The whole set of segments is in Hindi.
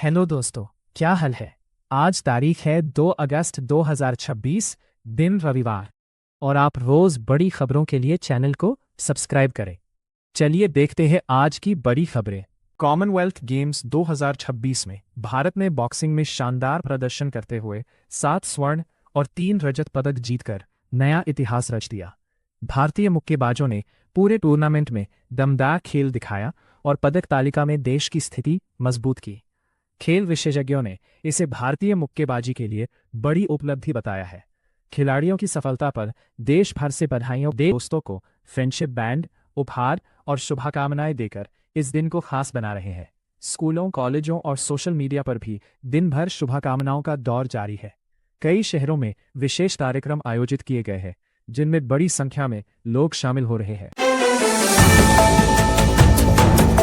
हेलो दोस्तों, क्या हाल है। आज तारीख है 2 अगस्त 2026, दिन रविवार। और आप रोज बड़ी खबरों के लिए चैनल को सब्सक्राइब करें। चलिए देखते हैं आज की बड़ी खबरें। कॉमनवेल्थ गेम्स 2026 में भारत ने बॉक्सिंग में शानदार प्रदर्शन करते हुए 7 स्वर्ण और 3 रजत पदक जीतकर नया इतिहास रच दिया। भारतीय मुक्केबाजों ने पूरे टूर्नामेंट में दमदार खेल दिखाया और पदक तालिका में देश की स्थिति मजबूत की। खेल विशेषज्ञों ने इसे भारतीय मुक्केबाजी के लिए बड़ी उपलब्धि बताया है। खिलाड़ियों की सफलता पर देश भर से बधाइयों दे दोस्तों को फ्रेंडशिप बैंड, उपहार और शुभकामनाएं देकर इस दिन को खास बना रहे हैं। स्कूलों, कॉलेजों और सोशल मीडिया पर भी दिन भर शुभकामनाओं का दौर जारी है। कई शहरों में विशेष कार्यक्रम आयोजित किए गए हैं, जिनमें बड़ी संख्या में लोग शामिल हो रहे हैं।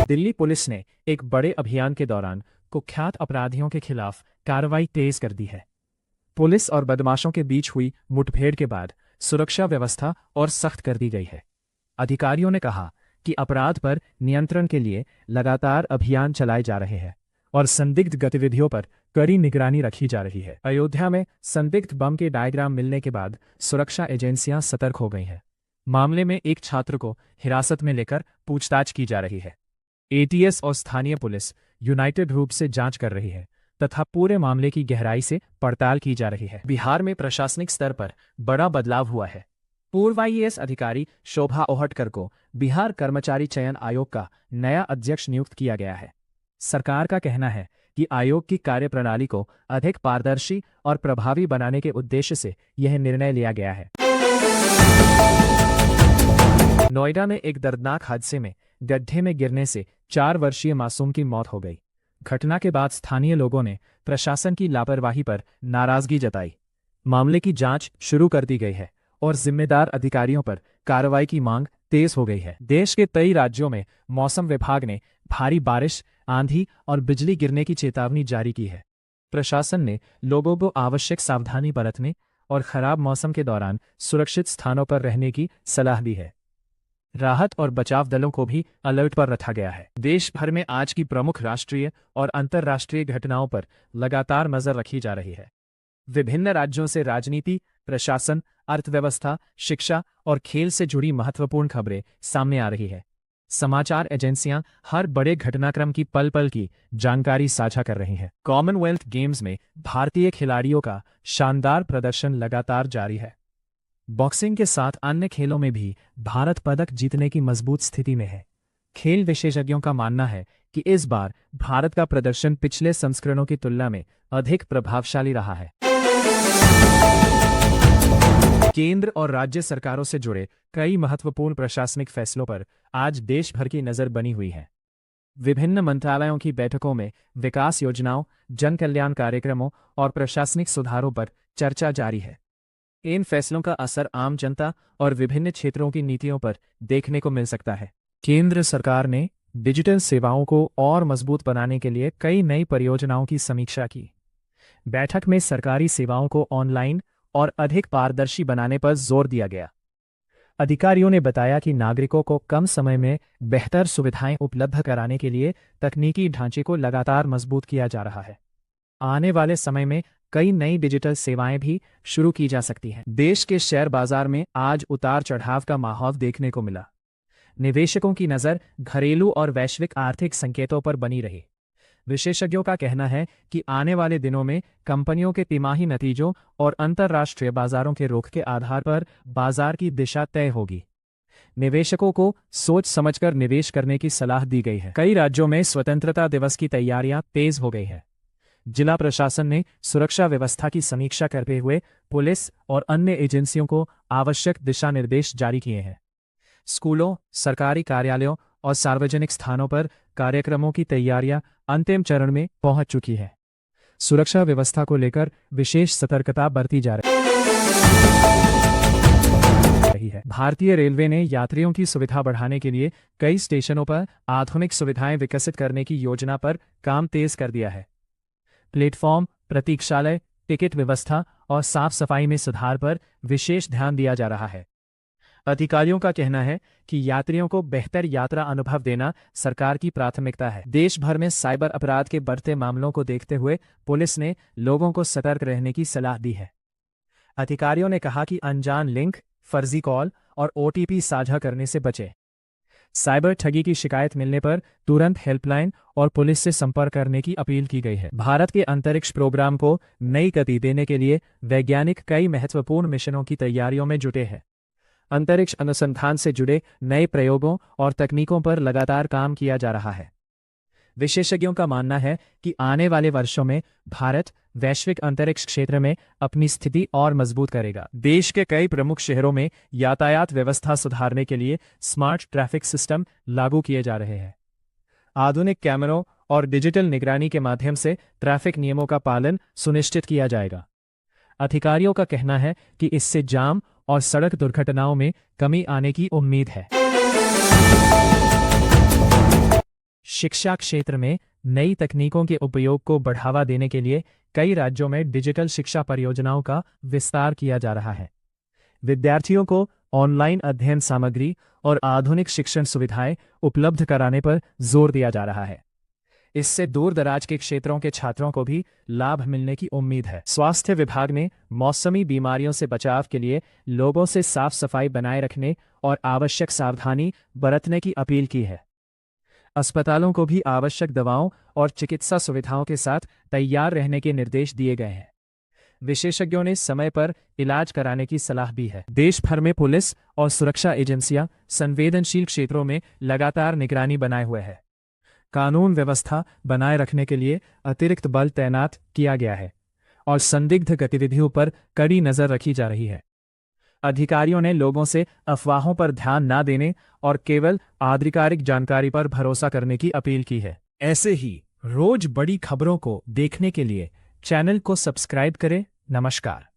दिल्ली पुलिस ने एक बड़े अभियान के दौरान कुख्यात अपराधियों के खिलाफ कार्रवाई तेज कर दी है। पुलिस और बदमाशों के बीच हुई मुठभेड़ के बाद सुरक्षा व्यवस्था और सख्त कर दी गई है। अधिकारियों ने कहा कि अपराध पर नियंत्रण के लिए लगातार अभियान चलाए जा रहे हैं और संदिग्ध गतिविधियों पर कड़ी निगरानी रखी जा रही है। अयोध्या में संदिग्ध बम के डायग्राम मिलने के बाद सुरक्षा एजेंसियां सतर्क हो गई हैं। मामले में एक छात्र को हिरासत में लेकर पूछताछ की जा रही है। एटीएस और स्थानीय पुलिस यूनाइटेड रूप से जांच कर रही है तथा पूरे मामले की गहराई से पड़ताल की जा रही है। बिहार में प्रशासनिक स्तर पर बड़ा बदलाव हुआ है। पूर्व आईएएस अधिकारी शोभा ओहटकर को बिहार कर्मचारी चयन आयोग का नया अध्यक्ष नियुक्त किया गया है। सरकार का कहना है कि आयोग की कार्यप्रणाली को अधिक पारदर्शी और प्रभावी बनाने के उद्देश्य से यह निर्णय लिया गया है। नोएडा में एक दर्दनाक हादसे में गड्ढे में गिरने से 4 वर्षीय मासूम की मौत हो गई। घटना के बाद स्थानीय लोगों ने प्रशासन की लापरवाही पर नाराजगी जताई। मामले की जांच शुरू कर दी गई है और जिम्मेदार अधिकारियों पर कार्रवाई की मांग तेज हो गई है। देश के कई राज्यों में मौसम विभाग ने भारी बारिश, आंधी और बिजली गिरने की चेतावनी जारी की है। प्रशासन ने लोगों को आवश्यक सावधानी बरतने और खराब मौसम के दौरान सुरक्षित स्थानों पर रहने की सलाह दी है। राहत और बचाव दलों को भी अलर्ट पर रखा गया है। देश भर में आज की प्रमुख राष्ट्रीय और अंतर्राष्ट्रीय घटनाओं पर लगातार नजर रखी जा रही है। विभिन्न राज्यों से राजनीति, प्रशासन, अर्थव्यवस्था, शिक्षा और खेल से जुड़ी महत्वपूर्ण खबरें सामने आ रही है। समाचार एजेंसियां हर बड़े घटनाक्रम की पल पल की जानकारी साझा कर रही हैं। कॉमनवेल्थ गेम्स में भारतीय खिलाड़ियों का शानदार प्रदर्शन लगातार जारी है। बॉक्सिंग के साथ अन्य खेलों में भी भारत पदक जीतने की मजबूत स्थिति में है। खेल विशेषज्ञों का मानना है कि इस बार भारत का प्रदर्शन पिछले संस्करणों की तुलना में अधिक प्रभावशाली रहा है। केंद्र और राज्य सरकारों से जुड़े कई महत्वपूर्ण प्रशासनिक फैसलों पर आज देश भर की नजर बनी हुई है। विभिन्न मंत्रालयों की बैठकों में विकास योजनाओं, जन कल्याण कार्यक्रमों और प्रशासनिक सुधारों पर चर्चा जारी है। इन फैसलों का असर आम जनता और विभिन्न क्षेत्रों की नीतियों पर देखने को मिल सकता है। केंद्र सरकार ने डिजिटल सेवाओं को और मजबूत बनाने के लिए कई नई परियोजनाओं की समीक्षा की। बैठक में सरकारी सेवाओं को ऑनलाइन और अधिक पारदर्शी बनाने पर जोर दिया गया। अधिकारियों ने बताया कि नागरिकों को कम समय में बेहतर सुविधाएं उपलब्ध कराने के लिए तकनीकी ढांचे को लगातार मजबूत किया जा रहा है। आने वाले समय में कई नई डिजिटल सेवाएं भी शुरू की जा सकती हैं। देश के शेयर बाजार में आज उतार चढ़ाव का माहौल देखने को मिला। निवेशकों की नज़र घरेलू और वैश्विक आर्थिक संकेतों पर बनी रही। विशेषज्ञों का कहना है कि आने वाले दिनों में कंपनियों के तिमाही नतीजों और अंतर्राष्ट्रीय बाजारों के रुख के आधार पर बाजार की दिशा तय होगी। निवेशकों को सोच समझकर निवेश करने की सलाह दी गई है। कई राज्यों में स्वतंत्रता दिवस की तैयारियां तेज हो गई है। जिला प्रशासन ने सुरक्षा व्यवस्था की समीक्षा करते हुए पुलिस और अन्य एजेंसियों को आवश्यक दिशा निर्देश जारी किए हैं। स्कूलों, सरकारी कार्यालयों और सार्वजनिक स्थानों पर कार्यक्रमों की तैयारियां अंतिम चरण में पहुंच चुकी है। सुरक्षा व्यवस्था को लेकर विशेष सतर्कता बरती जा रही है। भारतीय रेलवे ने यात्रियों की सुविधा बढ़ाने के लिए कई स्टेशनों पर आधुनिक सुविधाएं विकसित करने की योजना पर काम तेज कर दिया है। प्लेटफॉर्म, प्रतीक्षालय, टिकट व्यवस्था और साफ सफाई में सुधार पर विशेष ध्यान दिया जा रहा है। अधिकारियों का कहना है कि यात्रियों को बेहतर यात्रा अनुभव देना सरकार की प्राथमिकता है। देश भर में साइबर अपराध के बढ़ते मामलों को देखते हुए पुलिस ने लोगों को सतर्क रहने की सलाह दी है। अधिकारियों ने कहा कि अनजान लिंक, फर्जी कॉल और ओटीपी साझा करने से बचें। साइबर ठगी की शिकायत मिलने पर तुरंत हेल्पलाइन और पुलिस से संपर्क करने की अपील की गई है। भारत के अंतरिक्ष प्रोग्राम को नई गति देने के लिए वैज्ञानिक कई महत्वपूर्ण मिशनों की तैयारियों में जुटे हैं। अंतरिक्ष अनुसंधान से जुड़े नए प्रयोगों और तकनीकों पर लगातार काम किया जा रहा है। विशेषज्ञों का मानना है कि आने वाले वर्षों में भारत वैश्विक अंतरिक्ष क्षेत्र में अपनी स्थिति और मजबूत करेगा। देश के कई प्रमुख शहरों में यातायात व्यवस्था सुधारने के लिए स्मार्ट ट्रैफिक सिस्टम लागू किए जा रहे हैं। आधुनिक कैमरों और डिजिटल निगरानी के माध्यम से ट्रैफिक नियमों का पालन सुनिश्चित किया जाएगा। अधिकारियों का कहना है कि इससे जाम और सड़क दुर्घटनाओं में कमी आने की उम्मीद है। शिक्षा क्षेत्र में नई तकनीकों के उपयोग को बढ़ावा देने के लिए कई राज्यों में डिजिटल शिक्षा परियोजनाओं का विस्तार किया जा रहा है। विद्यार्थियों को ऑनलाइन अध्ययन सामग्री और आधुनिक शिक्षण सुविधाएं उपलब्ध कराने पर जोर दिया जा रहा है। इससे दूर दराज के क्षेत्रों के छात्रों को भी लाभ मिलने की उम्मीद है। स्वास्थ्य विभाग ने मौसमी बीमारियों से बचाव के लिए लोगों से साफ सफाई बनाए रखने और आवश्यक सावधानी बरतने की अपील की है। अस्पतालों को भी आवश्यक दवाओं और चिकित्सा सुविधाओं के साथ तैयार रहने के निर्देश दिए गए हैं। विशेषज्ञों ने समय पर इलाज कराने की सलाह भी है। देश भर में पुलिस और सुरक्षा एजेंसियां संवेदनशील क्षेत्रों में लगातार निगरानी बनाए हुए हैं। कानून व्यवस्था बनाए रखने के लिए अतिरिक्त बल तैनात किया गया है और संदिग्ध गतिविधियों पर कड़ी नजर रखी जा रही है। अधिकारियों ने लोगों से अफवाहों पर ध्यान न देने और केवल आधिकारिक जानकारी पर भरोसा करने की अपील की है। ऐसे ही रोज बड़ी खबरों को देखने के लिए चैनल को सब्सक्राइब करें। नमस्कार।